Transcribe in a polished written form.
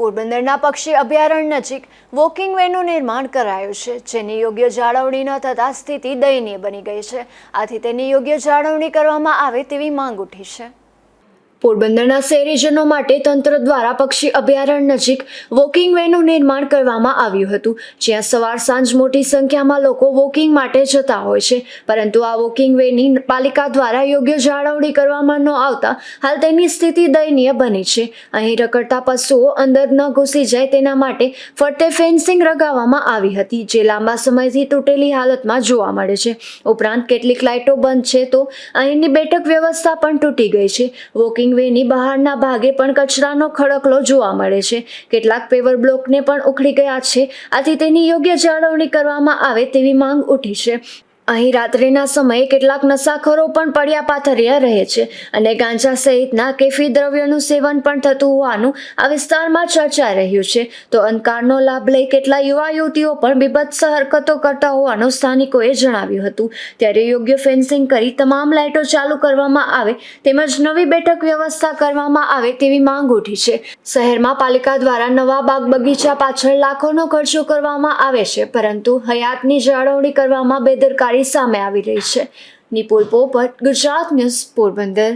પોરબંદરના પક્ષી અભયારણ્ય નજીક વોકિંગ વેનું નિર્માણ કરાયું છે, જેની યોગ્ય જાળવણી ન થતાં સ્થિતિ દયનીય બની ગઈ છે. આથી તેની યોગ્ય જાળવણી કરવામાં આવે તેવી માંગ ઉઠી છે. પોરબંદરના શહેરીજનો માટે તંત્ર દ્વારા પક્ષી અભયારણ્ય નજીક વોકિંગ વેનું નિર્માણ કરવામાં આવ્યું હતું, જ્યાં સવાર સાંજ મોટી સંખ્યામાં લોકો વોકિંગ માટે જતા હોય છે. પરંતુ આ વોકિંગ વેની પાલિકા દ્વારા યોગ્ય જાળવણી કરવામાં ન આવતા હાલ તેની સ્થિતિ દયનીય બની છે. અહીં રખડતા પશુઓ અંદર ન ઘૂસી જાય તેના માટે ફરતે ફેન્સિંગ લગાવવામાં આવી હતી, જે લાંબા સમયથી તૂટેલી હાલતમાં જોવા મળે છે. ઉપરાંત કેટલીક લાઇટો બંધ છે, તો અહીંની બેઠક વ્યવસ્થા પણ તૂટી ગઈ છે. વોકિંગ વેની બહારના ભાગે પણ કચરાનો ખડકલો જોવા મળે છે. કેટલાક પેવર બ્લોકને પણ ઉખડી ગયા છે. આથી તેની યોગ્ય જાળવણી કરવામાં આવે તેવી માંગ ઉઠી છે. અહીં રાત્રિના સમયે કેટલાક નશાખોરો પણ પડ્યા પાથર્યા રહે છે અને ગાંજા સહિતના કેફી દ્રવ્યોનું સેવન પણ થતું હોવાનું આ વિસ્તારમાં ચર્ચાઈ રહ્યું છે. તો અંધકારનો લાભ લઈ કેટલા યુવા યુવતીઓ પણ બીભત્સ હરકતો કરતા હોવાનું સ્થાનિકોએ જણાવ્યું હતું. ત્યારે યોગ્ય ફેન્સિંગ કરી તમામ લાઇટો ચાલુ કરવામાં આવે તેમજ નવી બેઠક વ્યવસ્થા કરવામાં આવે તેવી માંગ ઉઠી છે. શહેરમાં પાલિકા દ્વારા નવા બાગ બગીચા પાછળ લાખોનો ખર્ચો કરવામાં આવે છે, પરંતુ હયાતની જાળવણી કરવામાં બેદરકારી સામે આવી રહી છે. નિપુલ પોપટ, ગુજરાત ન્યૂઝ, પોરબંદર.